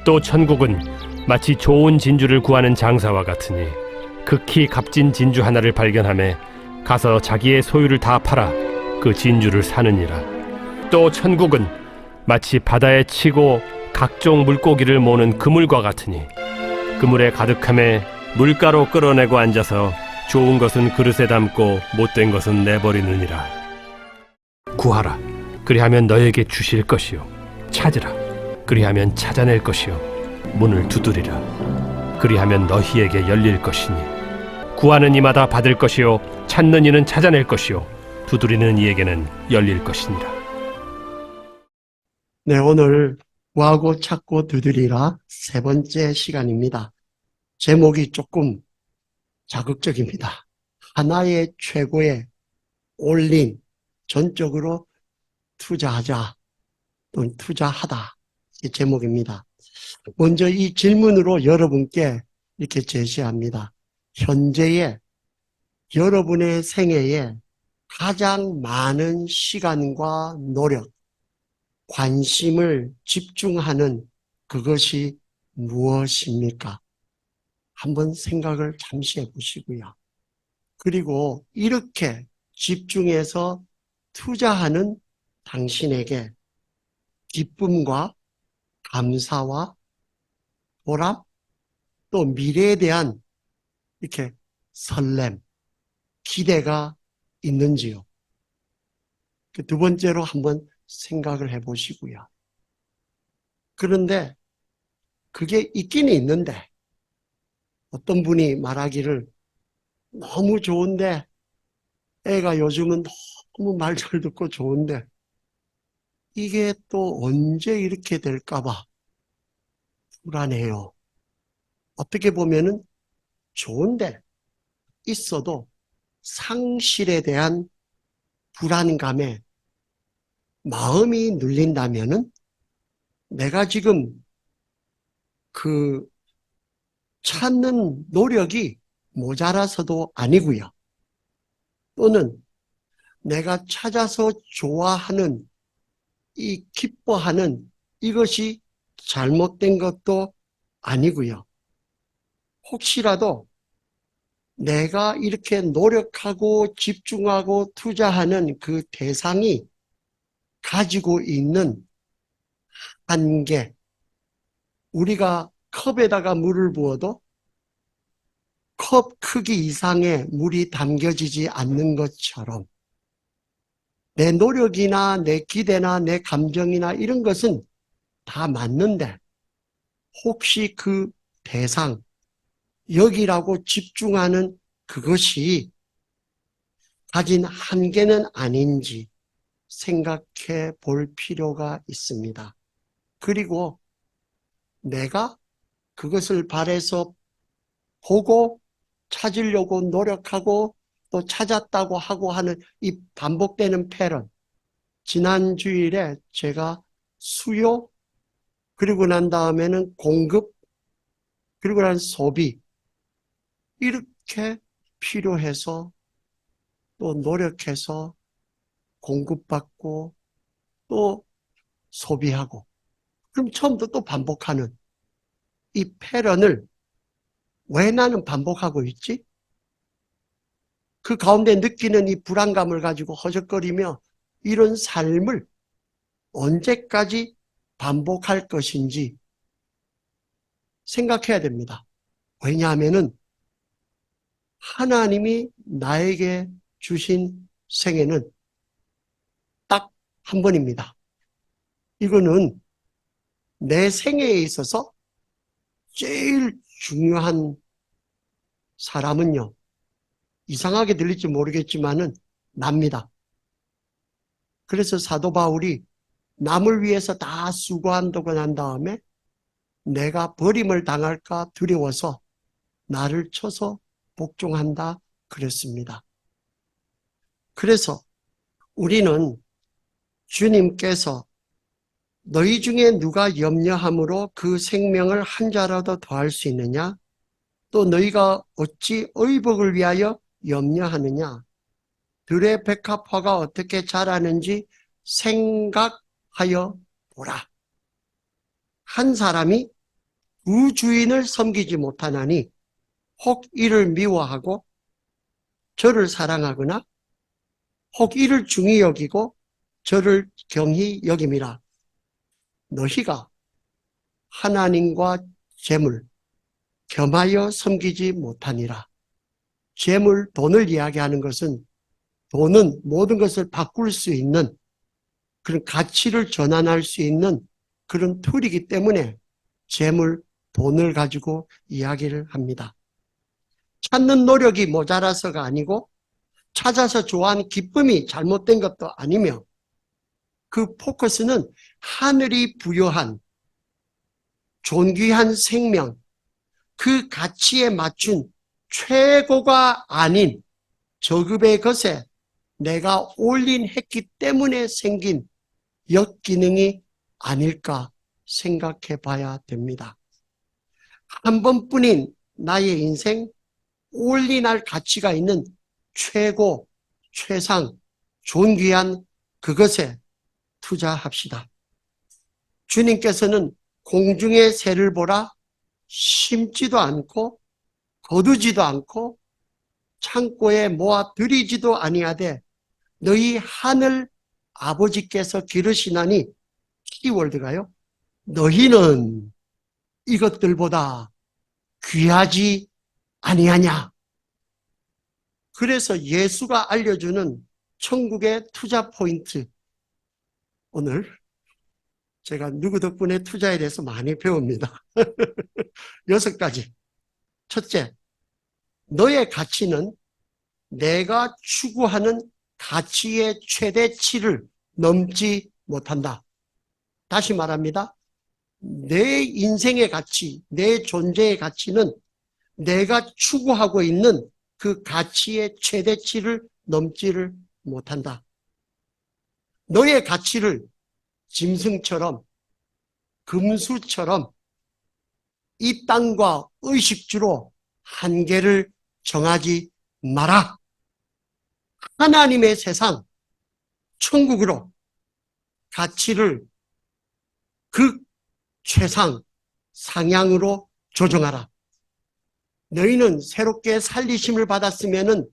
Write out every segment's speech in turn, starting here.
또 천국은 마치 좋은 진주를 구하는 장사와 같으니 극히 값진 진주 하나를 발견하매 가서 자기의 소유를 다 팔아 그 진주를 사느니라. 또 천국은 마치 바다에 치고 각종 물고기를 모는 그물과 같으니 그물에 가득함에 물가로 끌어내고 앉아서 좋은 것은 그릇에 담고 못된 것은 내버리느니라. 구하라, 그리하면 너에게 주실 것이요. 찾으라, 그리하면 찾아낼 것이요. 문을 두드리라, 그리하면 너희에게 열릴 것이니 구하는 이마다 받을 것이요, 찾는 이는 찾아낼 것이요, 두드리는 이에게는 열릴 것이니라. 네, 오늘 구하고 찾고 두드리라 세 번째 시간입니다. 제목이 조금 자극적입니다. 하나의 최고의 올린, 전적으로 투자하자 또는 투자하다, 이 제목입니다. 먼저 이 질문으로 여러분께 이렇게 제시합니다. 현재의 여러분의 생애에 가장 많은 시간과 노력, 관심을 집중하는 그것이 무엇입니까? 한번 생각을 잠시 해보시고요. 그리고 이렇게 집중해서 투자하는 당신에게 기쁨과 감사와 보람, 또 미래에 대한 이렇게 설렘, 기대가 있는지요? 두 번째로 한번 생각을 해보시고요. 그런데 그게 있기는 있는데 어떤 분이 말하기를 너무 좋은데 애가 요즘은 너무 말 잘 듣고 좋은데 이게 또 언제 이렇게 될까봐 불안해요. 어떻게 보면은 좋은데 있어도 상실에 대한 불안감에 마음이 눌린다면은 내가 지금 그 찾는 노력이 모자라서도 아니고요. 또는 내가 찾아서 좋아하는 이 기뻐하는 이것이 잘못된 것도 아니고요. 혹시라도 내가 이렇게 노력하고 집중하고 투자하는 그 대상이 가지고 있는 한계, 우리가 컵에다가 물을 부어도 컵 크기 이상의 물이 담겨지지 않는 것처럼 내 노력이나 내 기대나 내 감정이나 이런 것은 다 맞는데 혹시 그 대상, 여기라고 집중하는 그것이 가진 한계는 아닌지 생각해 볼 필요가 있습니다. 그리고 내가 그것을 바래서 보고 찾으려고 노력하고 또 찾았다고 하고 하는 이 반복되는 패런. 지난 주일에 제가 수요, 그리고 난 다음에는 공급, 그리고 난 소비, 이렇게 필요해서 또 노력해서 공급받고 또 소비하고, 그럼 처음부터 또 반복하는 이 패런을 왜 나는 반복하고 있지? 그 가운데 느끼는 이 불안감을 가지고 허적거리며 이런 삶을 언제까지 반복할 것인지 생각해야 됩니다. 왜냐하면은 하나님이 나에게 주신 생애는 딱 한 번입니다. 이거는 내 생애에 있어서 제일 중요한 사람은요, 이상하게 들릴지 모르겠지만은 납니다. 그래서 사도 바울이 남을 위해서 다 수고한다고 난 다음에 내가 버림을 당할까 두려워서 나를 쳐서 복종한다 그랬습니다. 그래서 우리는 주님께서 너희 중에 누가 염려함으로 그 생명을 한 자라도 더할 수 있느냐? 또 너희가 어찌 의복을 위하여 염려하느냐? 들의 백합화가 어떻게 자라는지 생각하여 보라. 한 사람이 그 주인을 섬기지 못하나니 혹 이를 미워하고 저를 사랑하거나 혹 이를 중히 여기고 저를 경히 여김이라. 너희가 하나님과 재물 겸하여 섬기지 못하니라. 재물, 돈을 이야기하는 것은 돈은 모든 것을 바꿀 수 있는 그런 가치를 전환할 수 있는 그런 툴이기 때문에 재물, 돈을 가지고 이야기를 합니다. 찾는 노력이 모자라서가 아니고 찾아서 좋아하는 기쁨이 잘못된 것도 아니며 그 포커스는 하늘이 부여한 존귀한 생명, 그 가치에 맞춘 최고가 아닌 저급의 것에 내가 올인했기 때문에 생긴 역기능이 아닐까 생각해 봐야 됩니다. 한 번뿐인 나의 인생 올인할 가치가 있는 최고, 최상, 존귀한 그것에 투자합시다. 주님께서는 공중의 새를 보라 심지도 않고 거두지도 않고 창고에 모아 들이지도 아니하되 너희 하늘 아버지께서 기르시나니 키워드가요. 너희는 이것들보다 귀하지 아니하냐. 그래서 예수가 알려주는 천국의 투자 포인트. 오늘 제가 누구 덕분에 투자에 대해서 많이 배웁니다. 6가지. 첫째, 너의 가치는 내가 추구하는 가치의 최대치를 넘지 못한다. 다시 말합니다. 내 인생의 가치, 내 존재의 가치는 내가 추구하고 있는 그 가치의 최대치를 넘지를 못한다. 너의 가치를 짐승처럼, 금수처럼 이 땅과 의식주로 한계를 정하지 마라. 하나님의 세상, 천국으로 가치를 극 최상, 상향으로 조정하라. 너희는 새롭게 살리심을 받았으면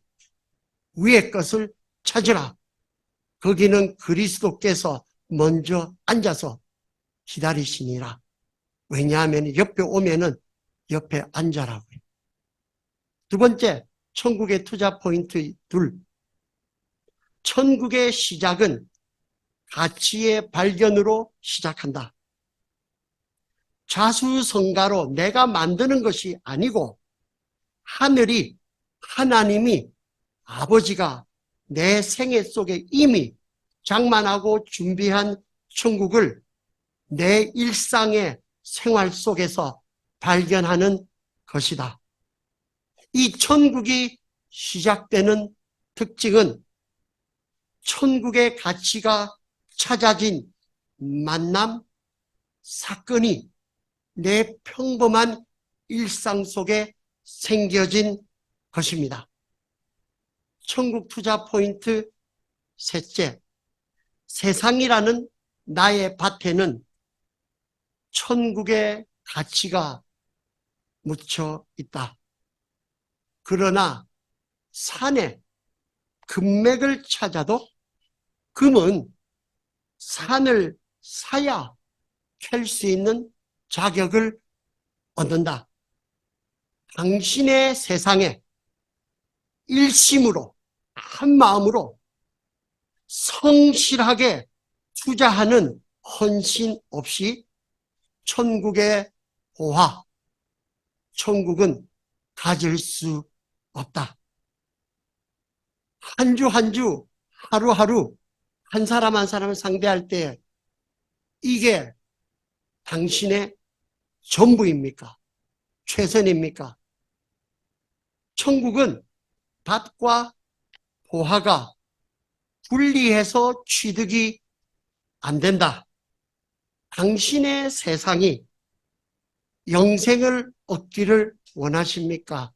위의 것을 찾으라. 거기는 그리스도께서 먼저 앉아서 기다리시니라. 왜냐하면 옆에 오면은 옆에 앉아라고요. 두 번째, 천국의 투자 포인트 2. 천국의 시작은 가치의 발견으로 시작한다. 자수성가로 내가 만드는 것이 아니고 하나님이 아버지가 내 생애 속에 이미 장만하고 준비한 천국을 내 일상의 생활 속에서 발견하는 것이다. 이 천국이 시작되는 특징은 천국의 가치가 찾아진 만남, 사건이 내 평범한 일상 속에 생겨진 것입니다. 천국 투자 포인트 셋째, 세상이라는 나의 밭에는 천국의 가치가 묻혀 있다. 그러나 산에 금맥을 찾아도 금은 산을 사야 캘 수 있는 자격을 얻는다. 당신의 세상에 일심으로 한 마음으로 성실하게 투자하는 헌신 없이 천국의 호화, 천국은 가질 수 없다. 한 주 한 주, 하루하루 한 사람 한 사람을 상대할 때 이게 당신의 전부입니까? 최선입니까? 천국은 밭과 보화가 분리해서 취득이 안 된다. 당신의 세상이 영생을 얻기를 원하십니까?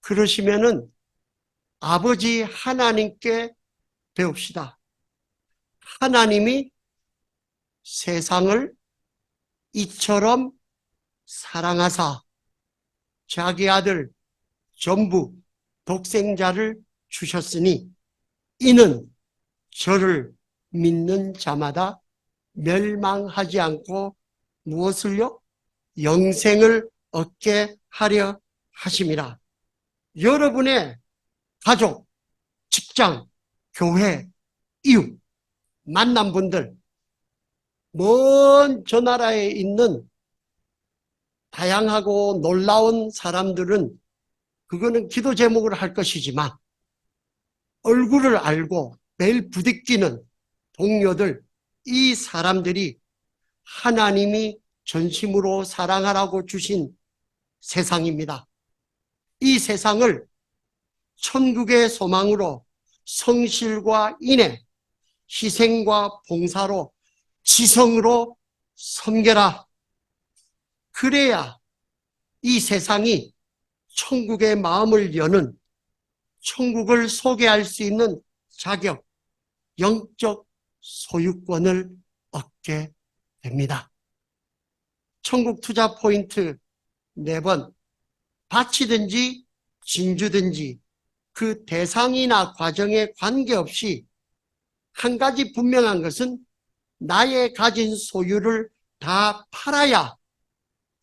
그러시면은 아버지 하나님께 배웁시다. 하나님이 세상을 이처럼 사랑하사 자기 아들 전부 독생자를 주셨으니 이는 저를 믿는 자마다 멸망하지 않고 무엇을요? 영생을 얻게 하려 하심이라. 여러분의 가족, 직장, 교회, 이웃, 만난 분들, 먼 저 나라에 있는 다양하고 놀라운 사람들은 그거는 기도 제목을 할 것이지만 얼굴을 알고 매일 부딪히는 동료들, 이 사람들이 하나님이 전심으로 사랑하라고 주신 세상입니다. 이 세상을 천국의 소망으로 성실과 인애, 희생과 봉사로 지성으로 섬겨라. 그래야 이 세상이 천국의 마음을 여는, 천국을 소개할 수 있는 자격, 영적 소유권을 얻게 됩니다. 천국 투자 포인트 4번, 밭이든지 진주든지 그 대상이나 과정에 관계없이 한 가지 분명한 것은 나의 가진 소유를 다 팔아야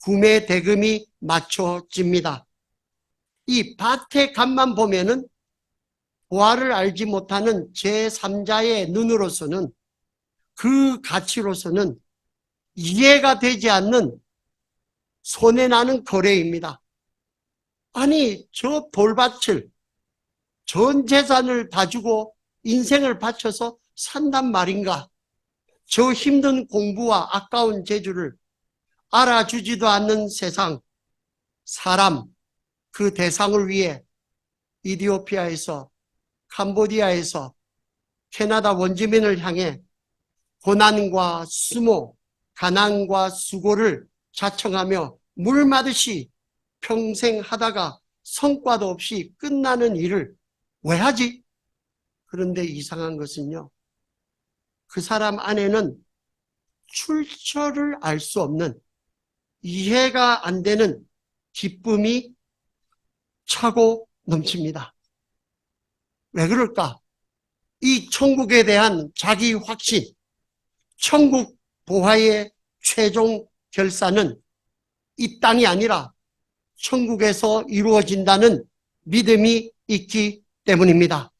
구매 대금이 맞춰집니다. 이 밭의 값만 보면은 보화를 알지 못하는 제3자의 눈으로서는 그 가치로서는 이해가 되지 않는 손해나는 거래입니다. 아니, 저 돌밭을, 전 재산을 다 주고 인생을 바쳐서 산단 말인가? 저 힘든 공부와 아까운 재주를 알아주지도 않는 세상, 사람, 그 대상을 위해 이디오피아에서, 캄보디아에서 캐나다 원주민을 향해 고난과 수모, 가난과 수고를 자청하며 물마듯이 평생 하다가 성과도 없이 끝나는 일을 왜 하지? 그런데 이상한 것은요, 그 사람 안에는 출처를 알 수 없는, 이해가 안 되는 기쁨이 차고 넘칩니다. 왜 그럴까? 이 천국에 대한 자기 확신, 천국 보화의 최종 결산은 이 땅이 아니라 천국에서 이루어진다는 믿음이 있기 때문입니다.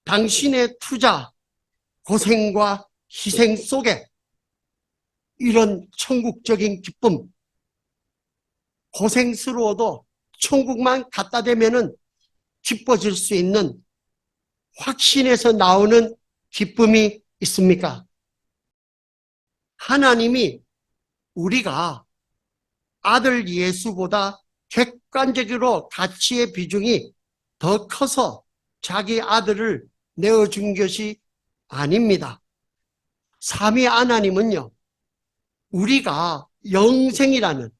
당신의 투자, 고생과 희생 속에 이런 천국적인 기쁨, 고생스러워도 천국만 갖다 대면은 기뻐질 수 있는 확신에서 나오는 기쁨이 있습니까? 하나님이 우리가 아들 예수보다 객관적으로 가치의 비중이 더 커서 자기 아들을 내어준 것이 아닙니다. 삼위 하나님은요, 우리가 영생이라는,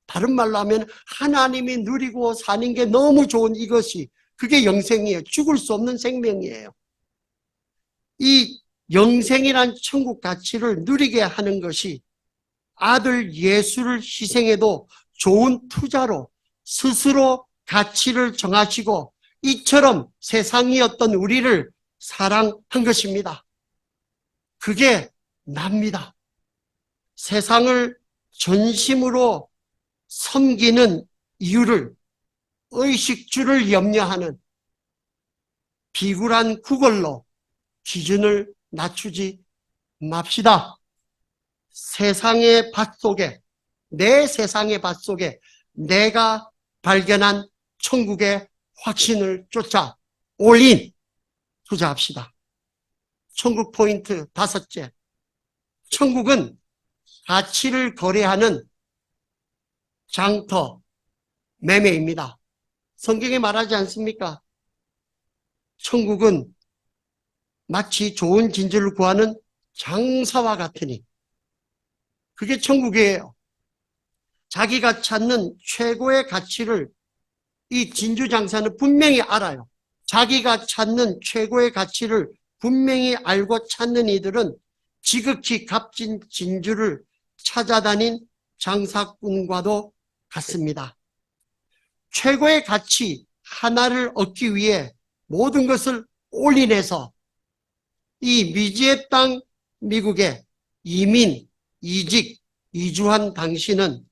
다른 말로 하면 하나님이 누리고 사는 게 너무 좋은 이것이, 그게 영생이에요. 죽을 수 없는 생명이에요. 이 영생이란 천국 가치를 누리게 하는 것이 아들 예수를 희생해도 좋은 투자로 스스로 가치를 정하시고 이처럼 세상이었던 우리를 사랑한 것입니다. 그게 납니다. 세상을 전심으로 섬기는 이유를 의식주를 염려하는 비굴한 구걸로 기준을 낮추지 맙시다. 세상의 밭 속에, 내 세상의 밭 속에 내가 발견한 천국의 확신을 쫓아 올인 투자합시다. 천국 포인트 5째. 천국은 가치를 거래하는 장터, 매매입니다. 성경에 말하지 않습니까? 천국은 마치 좋은 진주를 구하는 장사와 같으니, 그게 천국이에요. 자기가 찾는 최고의 가치를 이 진주 장사는 분명히 알아요. 자기가 찾는 최고의 가치를 분명히 알고 찾는 이들은 지극히 값진 진주를 찾아다닌 장사꾼과도 같습니다. 최고의 가치 하나를 얻기 위해 모든 것을 올인해서 이 미지의 땅 미국에 이민, 이직, 이주한 당신은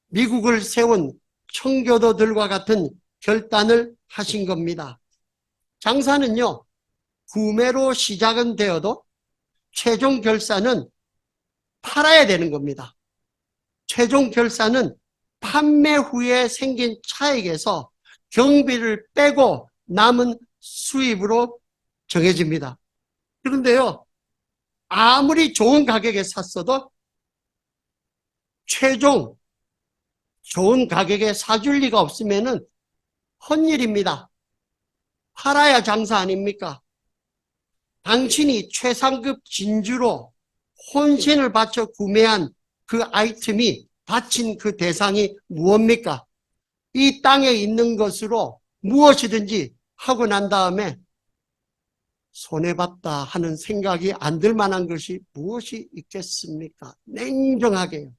미국을 세운 청교도들과 같은 결단을 하신 겁니다. 장사는요, 구매로 시작은 되어도 최종 결산은 팔아야 되는 겁니다. 최종 결산은 판매 후에 생긴 차익에서 경비를 빼고 남은 수입으로 정해집니다. 그런데요, 아무리 좋은 가격에 샀어도 최종 좋은 가격에 사줄 리가 없으면은 헛일입니다. 팔아야 장사 아닙니까? 당신이 최상급 진주로 혼신을 바쳐 구매한 그 아이템이 바친 그 대상이 무엇입니까? 이 땅에 있는 것으로 무엇이든지 하고 난 다음에 손해봤다 하는 생각이 안 들 만한 것이 무엇이 있겠습니까? 냉정하게요.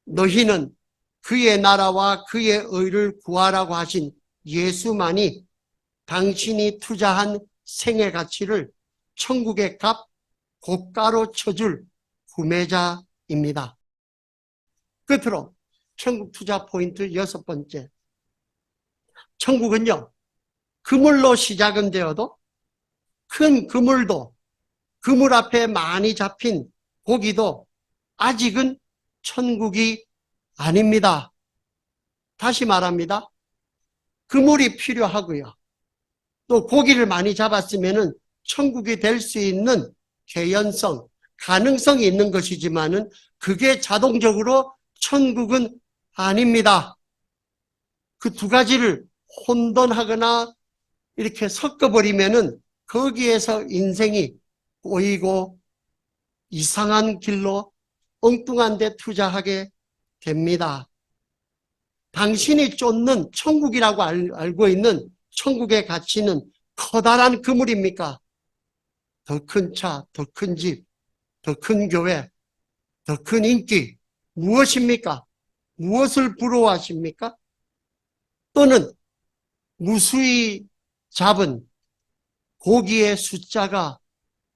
너희는 그의 나라와 그의 의를 구하라고 하신 예수만이 당신이 투자한 생의 가치를 천국의 값, 고가로 쳐줄 구매자입니다. 끝으로 천국 투자 포인트 6번째. 천국은요, 그물로 시작은 되어도 큰 그물도, 그물 앞에 많이 잡힌 고기도 아직은 천국이 아닙니다. 다시 말합니다. 그물이 필요하고요. 또 고기를 많이 잡았으면 천국이 될 수 있는 개연성, 가능성이 있는 것이지만은 그게 자동적으로 천국은 아닙니다. 그 두 가지를 혼돈하거나 이렇게 섞어버리면은 거기에서 인생이 꼬이고 이상한 길로 엉뚱한 데 투자하게 됩니다. 당신이 쫓는 천국이라고 알고 있는 천국의 가치는 커다란 그물입니까? 더 큰 차, 더 큰 집, 더 큰 교회, 더 큰 인기, 무엇입니까? 무엇을 부러워하십니까? 또는 무수히 잡은 고기의 숫자가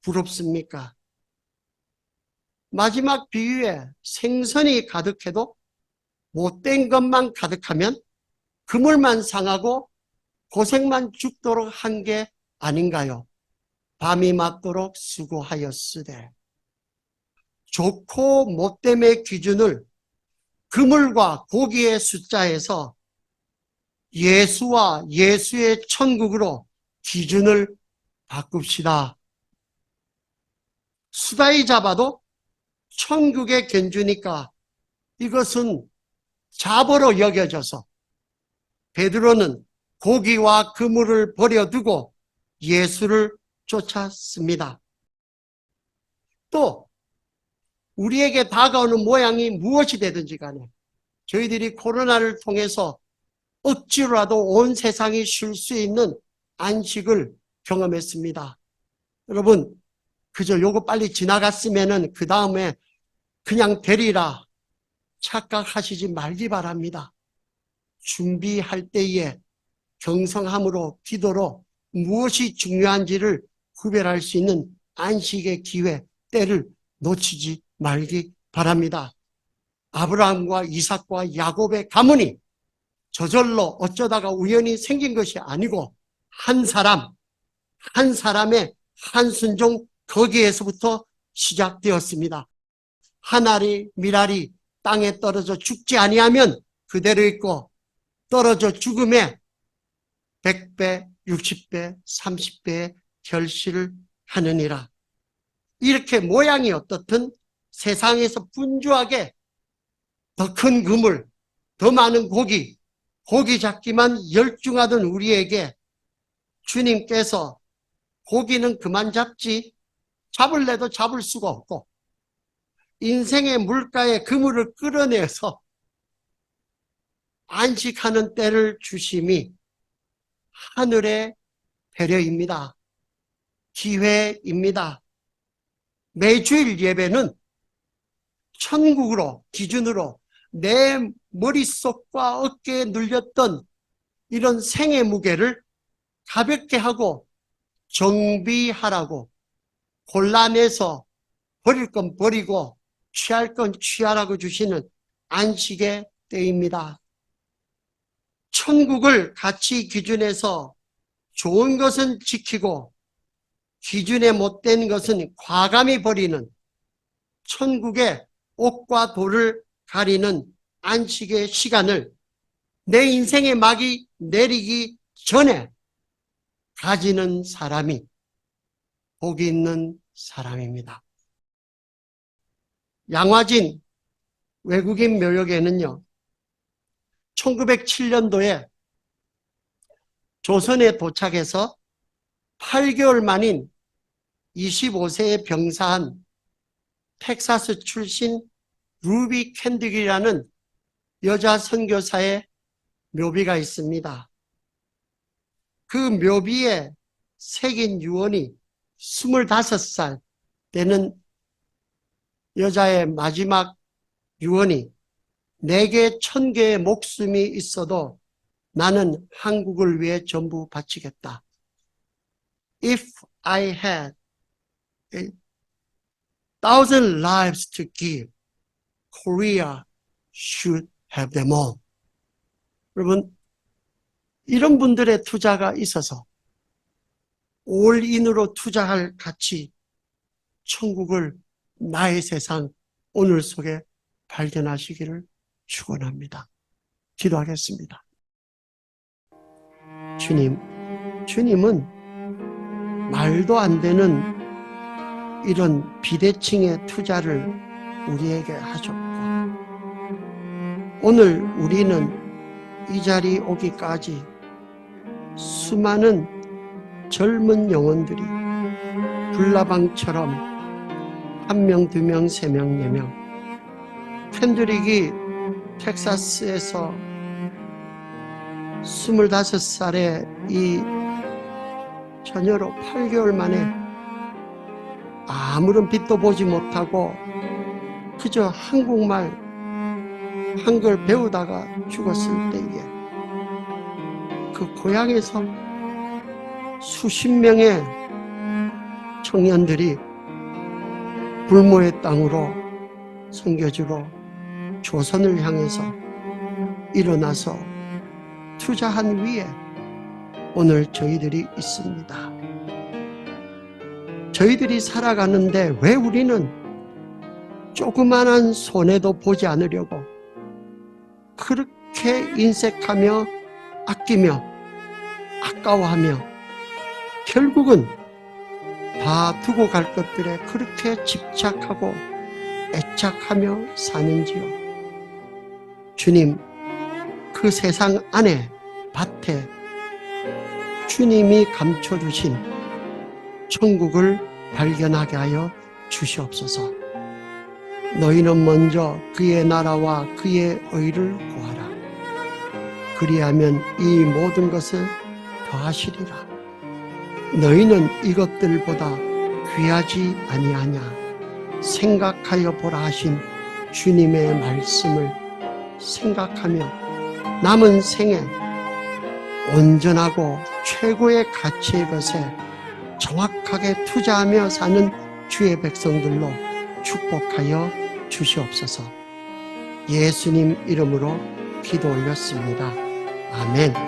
부럽습니까? 마지막 비유에 생선이 가득해도 못된 것만 가득하면 그물만 상하고 고생만 죽도록 한 게 아닌가요? 밤이 맞도록 수고하였으되. 좋고 못됨의 기준을 그물과 고기의 숫자에서 예수와 예수의 천국으로 기준을 바꿉시다. 수다이 잡아도 천국에 견주니까 이것은 잡어로 여겨져서 베드로는 고기와 그물을 버려두고 예수를 쫓았습니다. 또 우리에게 다가오는 모양이 무엇이 되든지 간에 저희들이 코로나를 통해서 억지로라도 온 세상이 쉴 수 있는 안식을 경험했습니다. 여러분, 그저 요거 빨리 지나갔으면은 그 다음에 그냥 되리라 착각하시지 말기 바랍니다. 준비할 때에 경성함으로 기도로 무엇이 중요한지를 구별할 수 있는 안식의 기회, 때를 놓치지 말기 바랍니다. 아브라함과 이삭과 야곱의 가문이 저절로 어쩌다가 우연히 생긴 것이 아니고 한 사람의 한순종 거기에서부터 시작되었습니다. 한 알이 밀알이 땅에 떨어져 죽지 아니하면 그대로 있고 떨어져 죽음에 100배, 60배, 30배의 결실을 하느니라. 이렇게 모양이 어떻든 세상에서 분주하게 더 큰 그물, 더 많은 고기 잡기만 열중하던 우리에게 주님께서 고기는 그만 잡지, 잡을래도 잡을 수가 없고 인생의 물가에 그물을 끌어내서 안식하는 때를 주심이 하늘의 배려입니다. 기회입니다. 매주일 예배는 천국으로 기준으로 내 머릿속과 어깨에 눌렸던 이런 생의 무게를 가볍게 하고 정비하라고, 골라내서 버릴 건 버리고 취할 건 취하라고 주시는 안식의 때입니다. 천국을 가치 기준에서 좋은 것은 지키고 기준에 못된 것은 과감히 버리는, 천국의 옥과 돌을 가리는 안식의 시간을 내 인생의 막이 내리기 전에 가지는 사람이 복이 있는 사람입니다. 양화진 외국인 묘역에는요, 1907년도에 조선에 도착해서 8개월 만인 25세에 병사한 텍사스 출신 루비 캔딕이라는 여자 선교사의 묘비가 있습니다. 그 묘비에 새긴 유언이 25살 되는 여자의 마지막 유언이, 내게 1000개의 목숨이 있어도 나는 한국을 위해 전부 바치겠다. If I had 1,000 lives to give, Korea should have them all. 여러분, 이런 분들의 투자가 있어서 올인으로 투자할 가치, 천국을 나의 세상 오늘 속에 발견하시기를 축원합니다. 기도하겠습니다. 주님은 말도 안 되는 이런 비대칭의 투자를 우리에게 하셨고, 오늘 우리는 이 자리에 오기까지 수많은 젊은 영혼들이 불나방처럼 1명, 2명, 3명, 4명, 캔드릭이 텍사스에서 25살의 이 처녀로 8개월 만에 아무런 빛도 보지 못하고 그저 한국말, 한글 배우다가 죽었을 때에 그 고향에서 수십 명의 청년들이 불모의 땅으로 선교지로 조선을 향해서 일어나서 투자한 위에 오늘 저희들이 있습니다. 저희들이 살아가는데 왜 우리는 조그만한 손해도 보지 않으려고 그렇게 인색하며 아끼며 아까워하며 결국은 다 두고 갈 것들에 그렇게 집착하고 애착하며 사는지요. 주님, 그 세상 안에 밭에 주님이 감춰두신 천국을 발견하게 하여 주시옵소서. 너희는 먼저 그의 나라와 그의 의를 구하라. 그리하면 이 모든 것을 더하시리라. 너희는 이것들보다 귀하지 아니하냐 생각하여 보라 하신 주님의 말씀을 생각하며 남은 생에 온전하고 최고의 가치의 것에 정확하게 투자하며 사는 주의 백성들로 축복하여 주시옵소서. 예수님 이름으로 기도 올렸습니다. 아멘.